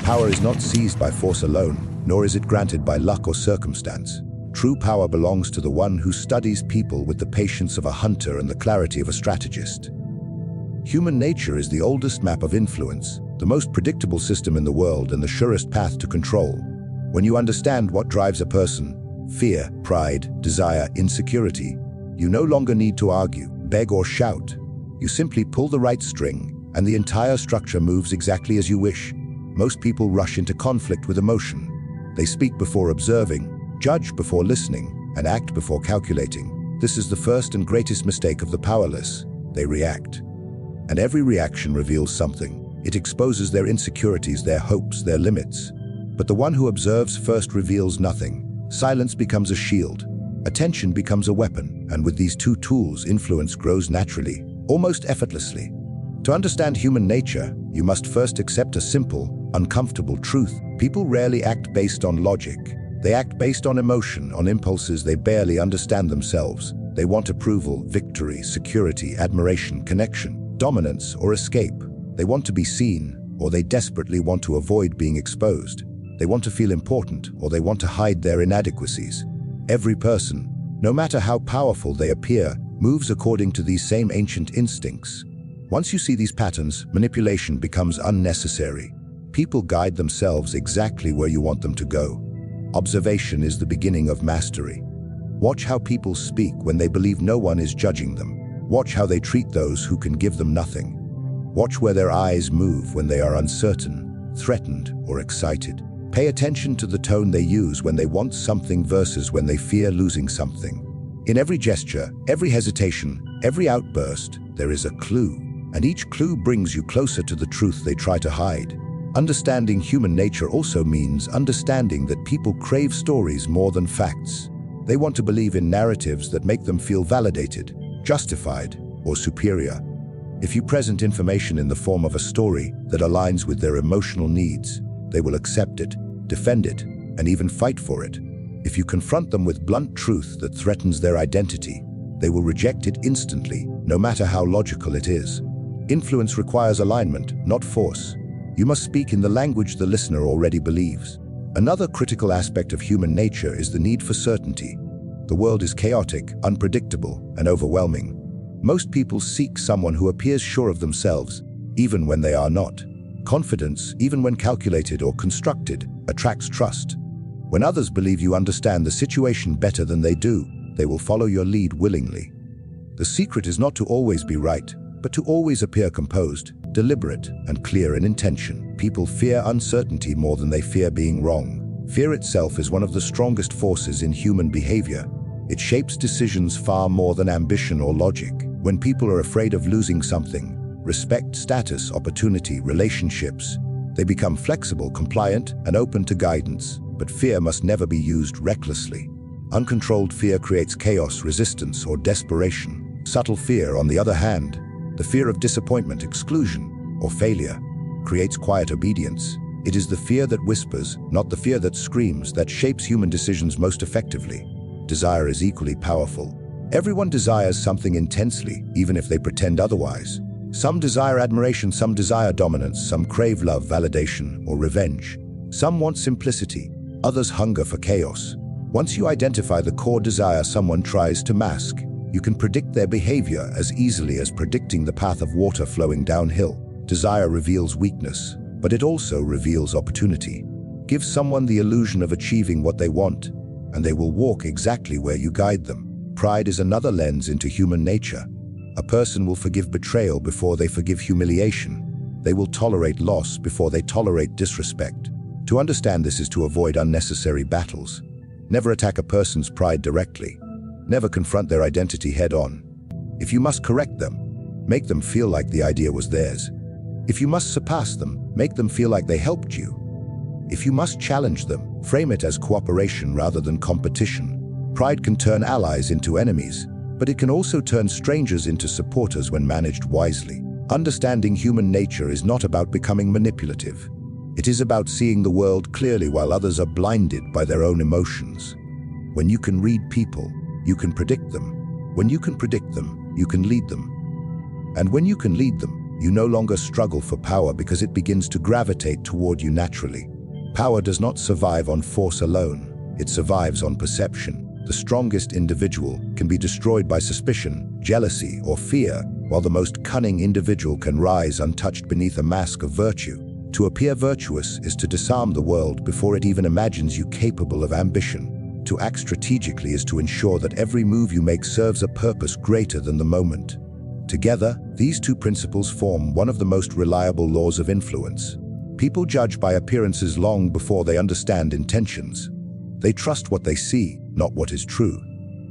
Power is not seized by force alone, nor is it granted by luck or circumstance. True power belongs to the one who studies people with the patience of a hunter and the clarity of a strategist. Human nature is the oldest map of influence, the most predictable system in the world and the surest path to control. When you understand what drives a person, fear, pride, desire, insecurity, you no longer need to argue, beg or shout. You simply pull the right string, and the entire structure moves exactly as you wish. Most people rush into conflict with emotion. They speak before observing, judge before listening, and act before calculating. This is the first and greatest mistake of the powerless. They react. And every reaction reveals something. It exposes their insecurities, their hopes, their limits. But the one who observes first reveals nothing. Silence becomes a shield. Attention becomes a weapon. And with these two tools, influence grows naturally, almost effortlessly. To understand human nature, you must first accept a simple, uncomfortable truth. People rarely act based on logic. They act based on emotion, on impulses they barely understand themselves. They want approval, victory, security, admiration, connection, dominance, or escape. They want to be seen, or they desperately want to avoid being exposed. They want to feel important, or they want to hide their inadequacies. Every person, no matter how powerful they appear, moves according to these same ancient instincts. Once you see these patterns, manipulation becomes unnecessary. People guide themselves exactly where you want them to go. Observation is the beginning of mastery. Watch how people speak when they believe no one is judging them. Watch how they treat those who can give them nothing. Watch where their eyes move when they are uncertain, threatened, or excited. Pay attention to the tone they use when they want something versus when they fear losing something. In every gesture, every hesitation, every outburst, there is a clue. And each clue brings you closer to the truth they try to hide. Understanding human nature also means understanding that people crave stories more than facts. They want to believe in narratives that make them feel validated, justified, or superior. If you present information in the form of a story that aligns with their emotional needs, they will accept it, defend it, and even fight for it. If you confront them with blunt truth that threatens their identity, they will reject it instantly, no matter how logical it is. Influence requires alignment, not force. You must speak in the language the listener already believes. Another critical aspect of human nature is the need for certainty. The world is chaotic, unpredictable, and overwhelming. Most people seek someone who appears sure of themselves, even when they are not. Confidence, even when calculated or constructed, attracts trust. When others believe you understand the situation better than they do, they will follow your lead willingly. The secret is not to always be right, but to always appear composed, deliberate, and clear in intention. People fear uncertainty more than they fear being wrong. Fear itself is one of the strongest forces in human behavior. It shapes decisions far more than ambition or logic. When people are afraid of losing something, respect, status, opportunity, relationships, they become flexible, compliant, and open to guidance. But fear must never be used recklessly. Uncontrolled fear creates chaos, resistance, or desperation. Subtle fear, on the other hand, the fear of disappointment, exclusion, or failure, creates quiet obedience. It is the fear that whispers, not the fear that screams, that shapes human decisions most effectively. Desire is equally powerful. Everyone desires something intensely, even if they pretend otherwise. Some desire admiration, some desire dominance, some crave love, validation, or revenge. Some want simplicity, others hunger for chaos. Once you identify the core desire someone tries to mask, you can predict their behavior as easily as predicting the path of water flowing downhill. Desire reveals weakness, but it also reveals opportunity. Give someone the illusion of achieving what they want, and they will walk exactly where you guide them. Pride is another lens into human nature. A person will forgive betrayal before they forgive humiliation. They will tolerate loss before they tolerate disrespect. To understand this is to avoid unnecessary battles. Never attack a person's pride directly. Never confront their identity head-on. If you must correct them, make them feel like the idea was theirs. If you must surpass them, make them feel like they helped you. If you must challenge them, frame it as cooperation rather than competition. Pride can turn allies into enemies, but it can also turn strangers into supporters when managed wisely. Understanding human nature is not about becoming manipulative. It is about seeing the world clearly while others are blinded by their own emotions. When you can read people, you can predict them. When you can predict them, you can lead them. And when you can lead them, You no longer struggle for power because it begins to gravitate toward you naturally. Power does not survive on force alone. It survives on perception. The strongest individual can be destroyed by suspicion, jealousy, or fear, while the most cunning individual can rise untouched beneath a mask of virtue. To appear virtuous is to disarm the world before it even imagines you capable of ambition. To act strategically is to ensure that every move you make serves a purpose greater than the moment. Together, these two principles form one of the most reliable laws of influence. People judge by appearances long before they understand intentions. They trust what they see, not what is true.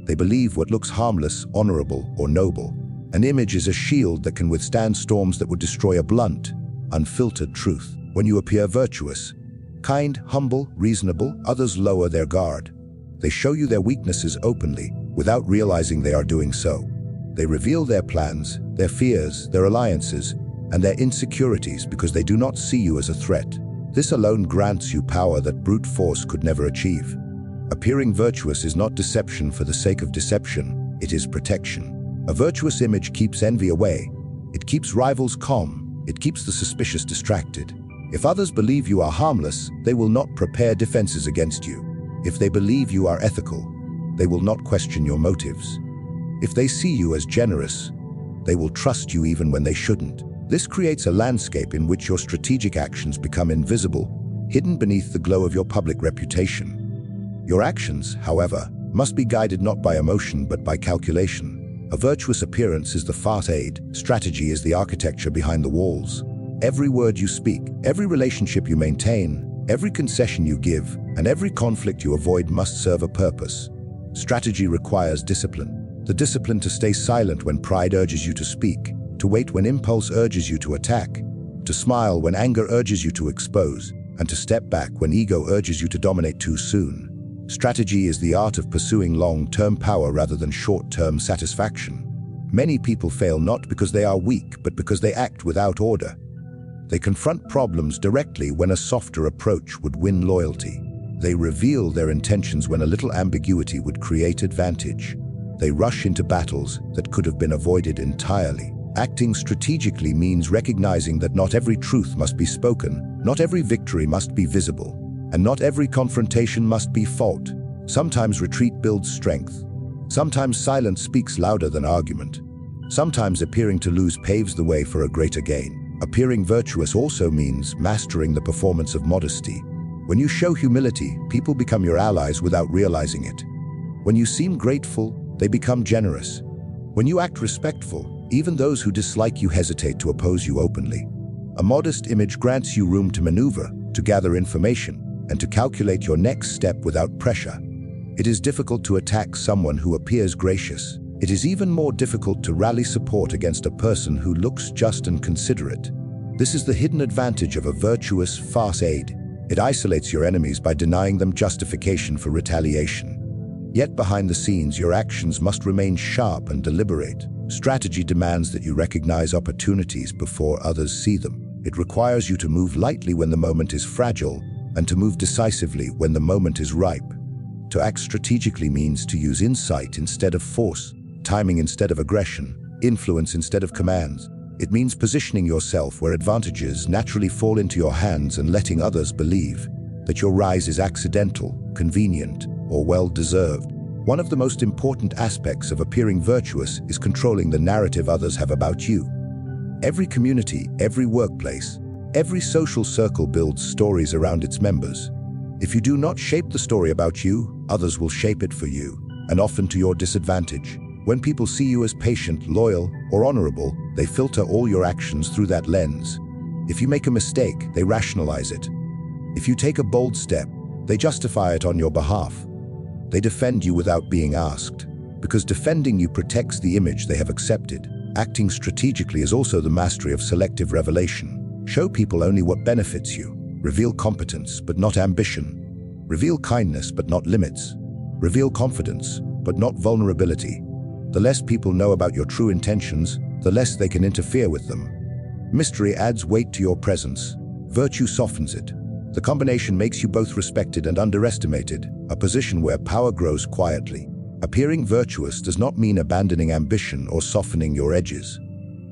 They believe what looks harmless, honorable, or noble. An image is a shield that can withstand storms that would destroy a blunt, unfiltered truth. When you appear virtuous, kind, humble, reasonable, others lower their guard. They show you their weaknesses openly, without realizing they are doing so. They reveal their plans, their fears, their alliances, and their insecurities because they do not see you as a threat. This alone grants you power that brute force could never achieve. Appearing virtuous is not deception for the sake of deception, it is protection. A virtuous image keeps envy away. It keeps rivals calm. It keeps the suspicious distracted. If others believe you are harmless, they will not prepare defenses against you. If they believe you are ethical, they will not question your motives. If they see you as generous, they will trust you even when they shouldn't. This creates a landscape in which your strategic actions become invisible, hidden beneath the glow of your public reputation. Your actions, however, must be guided not by emotion but by calculation. A virtuous appearance is the facade, strategy is the architecture behind the walls. Every word you speak, every relationship you maintain, every concession you give, and every conflict you avoid must serve a purpose. Strategy requires discipline. The discipline to stay silent when pride urges you to speak, to wait when impulse urges you to attack, to smile when anger urges you to expose, and to step back when ego urges you to dominate too soon. Strategy is the art of pursuing long-term power rather than short-term satisfaction. Many people fail not because they are weak, but because they act without order. They confront problems directly when a softer approach would win loyalty. They reveal their intentions when a little ambiguity would create advantage. They rush into battles that could have been avoided entirely. Acting strategically means recognizing that not every truth must be spoken, not every victory must be visible, and not every confrontation must be fought. Sometimes retreat builds strength. Sometimes silence speaks louder than argument. Sometimes appearing to lose paves the way for a greater gain. Appearing virtuous also means mastering the performance of modesty. When you show humility, people become your allies without realizing it. When you seem grateful, they become generous. When you act respectful, even those who dislike you hesitate to oppose you openly. A modest image grants you room to maneuver, to gather information, and to calculate your next step without pressure. It is difficult to attack someone who appears gracious. It is even more difficult to rally support against a person who looks just and considerate. This is the hidden advantage of a virtuous facade. It isolates your enemies by denying them justification for retaliation. Yet behind the scenes, your actions must remain sharp and deliberate. Strategy demands that you recognize opportunities before others see them. It requires you to move lightly when the moment is fragile and to move decisively when the moment is ripe. To act strategically means to use insight instead of force, timing instead of aggression, influence instead of commands. It means positioning yourself where advantages naturally fall into your hands and letting others believe that your rise is accidental, convenient, or well-deserved. One of the most important aspects of appearing virtuous is controlling the narrative others have about you. Every community, every workplace, every social circle builds stories around its members. If you do not shape the story about you, others will shape it for you, and often to your disadvantage. When people see you as patient, loyal, or honorable, they filter all your actions through that lens. If you make a mistake, they rationalize it. If you take a bold step, they justify it on your behalf. They defend you without being asked, because defending you protects the image they have accepted. Acting strategically is also the mastery of selective revelation. Show people only what benefits you. Reveal competence, but not ambition. Reveal kindness, but not limits. Reveal confidence, but not vulnerability. The less people know about your true intentions, the less they can interfere with them. Mystery adds weight to your presence. Virtue softens it. The combination makes you both respected and underestimated, a position where power grows quietly. Appearing virtuous does not mean abandoning ambition or softening your edges.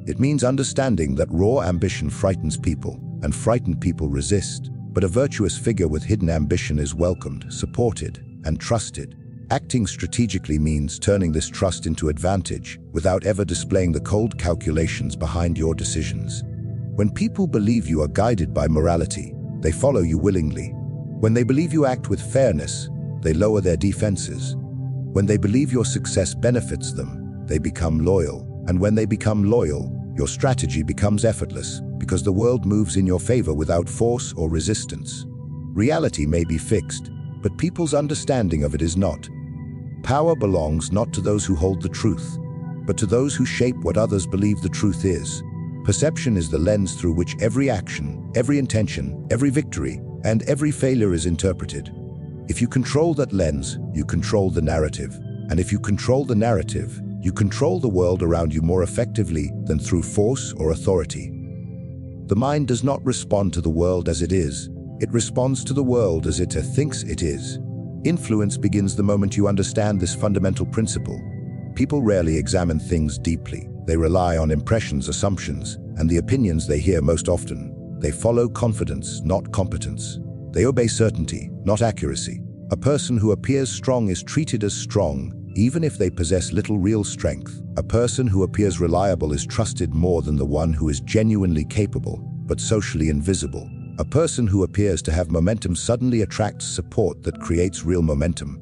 It means understanding that raw ambition frightens people, and frightened people resist. But a virtuous figure with hidden ambition is welcomed, supported, and trusted. Acting strategically means turning this trust into advantage without ever displaying the cold calculations behind your decisions. When people believe you are guided by morality, they follow you willingly. When they believe you act with fairness, they lower their defenses. When they believe your success benefits them, they become loyal. And when they become loyal, your strategy becomes effortless because the world moves in your favor without force or resistance. Reality may be fixed, but people's understanding of it is not. Power belongs not to those who hold the truth, but to those who shape what others believe the truth is. Perception is the lens through which every action, every intention, every victory, and every failure is interpreted. If you control that lens, you control the narrative. And if you control the narrative, you control the world around you more effectively than through force or authority. The mind does not respond to the world as it is. It responds to the world as it thinks it is. Influence begins the moment you understand this fundamental principle. People rarely examine things deeply. They rely on impressions, assumptions, and the opinions they hear most often. They follow confidence, not competence. They obey certainty, not accuracy. A person who appears strong is treated as strong, even if they possess little real strength. A person who appears reliable is trusted more than the one who is genuinely capable, but socially invisible. A person who appears to have momentum suddenly attracts support that creates real momentum.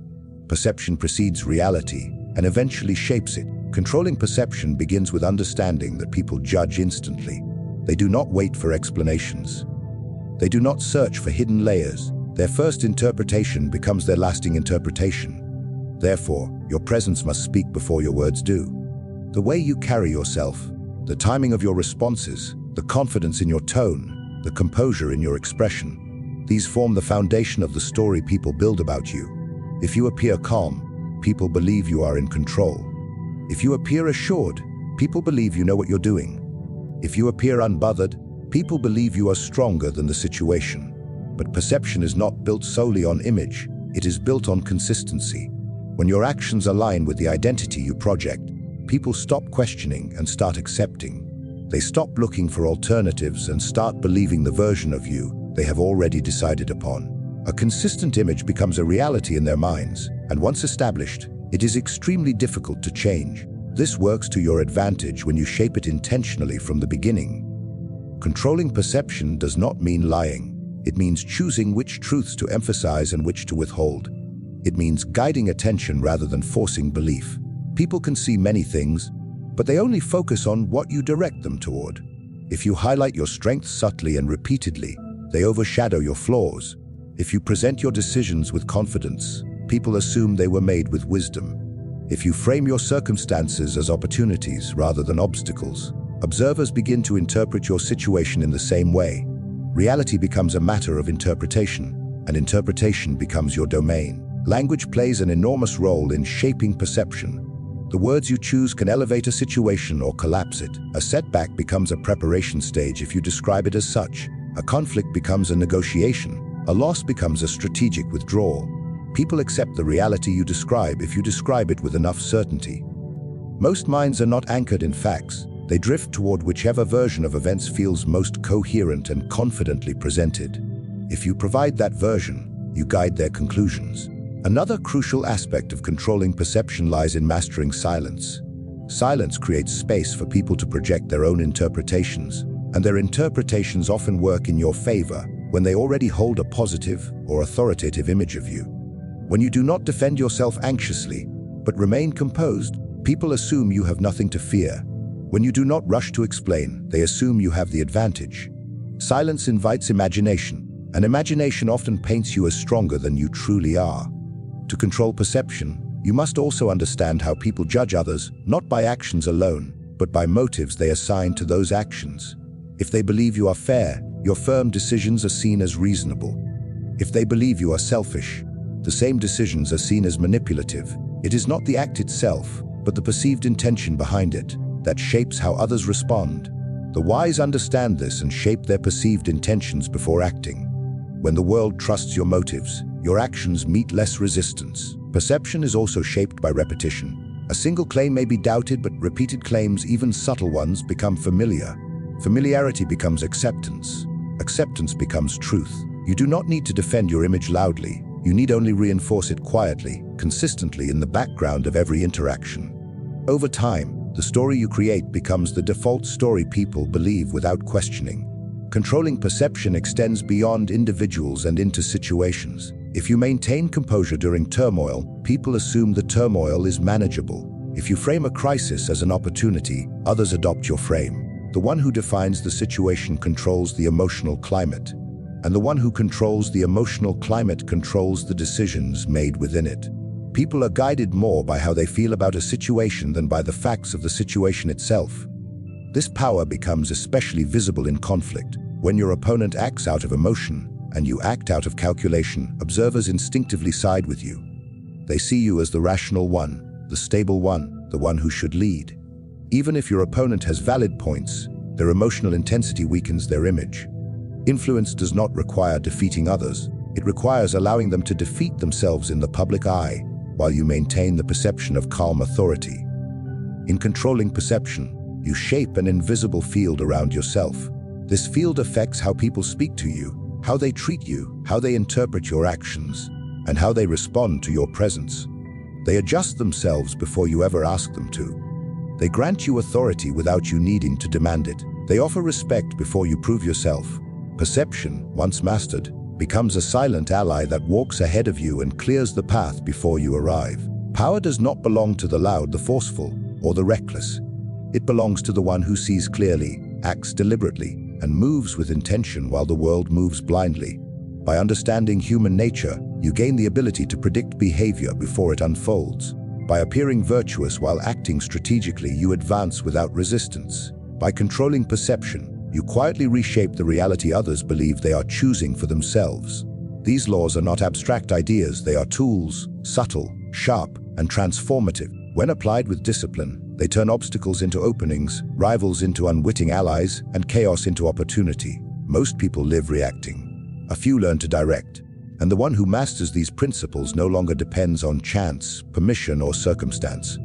Perception precedes reality and eventually shapes it. Controlling perception begins with understanding that people judge instantly. They do not wait for explanations. They do not search for hidden layers. Their first interpretation becomes their lasting interpretation. Therefore, your presence must speak before your words do. The way you carry yourself, the timing of your responses, the confidence in your tone, the composure in your expression, these form the foundation of the story people build about you. If you appear calm, people believe you are in control. If you appear assured, people believe you know what you're doing. If you appear unbothered, people believe you are stronger than the situation. But perception is not built solely on image, it is built on consistency. When your actions align with the identity you project, people stop questioning and start accepting. They stop looking for alternatives and start believing the version of you they have already decided upon. A consistent image becomes a reality in their minds, and once established, it is extremely difficult to change. This works to your advantage when you shape it intentionally from the beginning. Controlling perception does not mean lying. It means choosing which truths to emphasize and which to withhold. It means guiding attention rather than forcing belief. People can see many things, but they only focus on what you direct them toward. If you highlight your strengths subtly and repeatedly, they overshadow your flaws. If you present your decisions with confidence, people assume they were made with wisdom. If you frame your circumstances as opportunities rather than obstacles, observers begin to interpret your situation in the same way. Reality becomes a matter of interpretation, and interpretation becomes your domain. Language plays an enormous role in shaping perception. The words you choose can elevate a situation or collapse it. A setback becomes a preparation stage if you describe it as such. A conflict becomes a negotiation. A loss becomes a strategic withdrawal. People accept the reality you describe if you describe it with enough certainty. Most minds are not anchored in facts. They drift toward whichever version of events feels most coherent and confidently presented. If you provide that version, you guide their conclusions. Another crucial aspect of controlling perception lies in mastering silence. Silence creates space for people to project their own interpretations, and their interpretations often work in your favor when they already hold a positive or authoritative image of you. When you do not defend yourself anxiously, but remain composed, people assume you have nothing to fear. When you do not rush to explain, they assume you have the advantage. Silence invites imagination, and imagination often paints you as stronger than you truly are. To control perception, you must also understand how people judge others, not by actions alone, but by motives they assign to those actions. If they believe you are fair, your firm decisions are seen as reasonable. If they believe you are selfish, the same decisions are seen as manipulative. It is not the act itself, but the perceived intention behind it, that shapes how others respond. The wise understand this and shape their perceived intentions before acting. When the world trusts your motives, your actions meet less resistance. Perception is also shaped by repetition. A single claim may be doubted, but repeated claims, even subtle ones, become familiar. Familiarity becomes acceptance. Acceptance becomes truth. You do not need to defend your image loudly. You need only reinforce it quietly, consistently in the background of every interaction. Over time, the story you create becomes the default story people believe without questioning. Controlling perception extends beyond individuals and into situations. If you maintain composure during turmoil, people assume the turmoil is manageable. If you frame a crisis as an opportunity, others adopt your frame. The one who defines the situation controls the emotional climate, and the one who controls the emotional climate controls the decisions made within it. People are guided more by how they feel about a situation than by the facts of the situation itself. This power becomes especially visible in conflict. When your opponent acts out of emotion and you act out of calculation, observers instinctively side with you. They see you as the rational one, the stable one, the one who should lead. Even if your opponent has valid points, their emotional intensity weakens their image. Influence does not require defeating others. It requires allowing them to defeat themselves in the public eye, while you maintain the perception of calm authority. In controlling perception, you shape an invisible field around yourself. This field affects how people speak to you, how they treat you, how they interpret your actions, and how they respond to your presence. They adjust themselves before you ever ask them to. They grant you authority without you needing to demand it. They offer respect before you prove yourself. Perception, once mastered, becomes a silent ally that walks ahead of you and clears the path before you arrive. Power does not belong to the loud, the forceful, or the reckless. It belongs to the one who sees clearly, acts deliberately, and moves with intention while the world moves blindly. By understanding human nature, you gain the ability to predict behavior before it unfolds. By appearing virtuous while acting strategically, you advance without resistance. By controlling perception, you quietly reshape the reality others believe they are choosing for themselves. These laws are not abstract ideas, they are tools, subtle, sharp, and transformative. When applied with discipline, they turn obstacles into openings, rivals into unwitting allies, and chaos into opportunity. Most people live reacting. A few learn to direct. And the one who masters these principles no longer depends on chance, permission, or circumstance.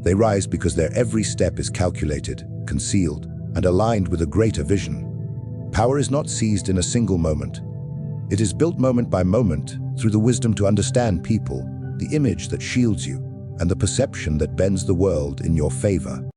They rise because their every step is calculated, concealed, and aligned with a greater vision. Power is not seized in a single moment. It is built moment by moment through the wisdom to understand people, the image that shields you, and the perception that bends the world in your favor.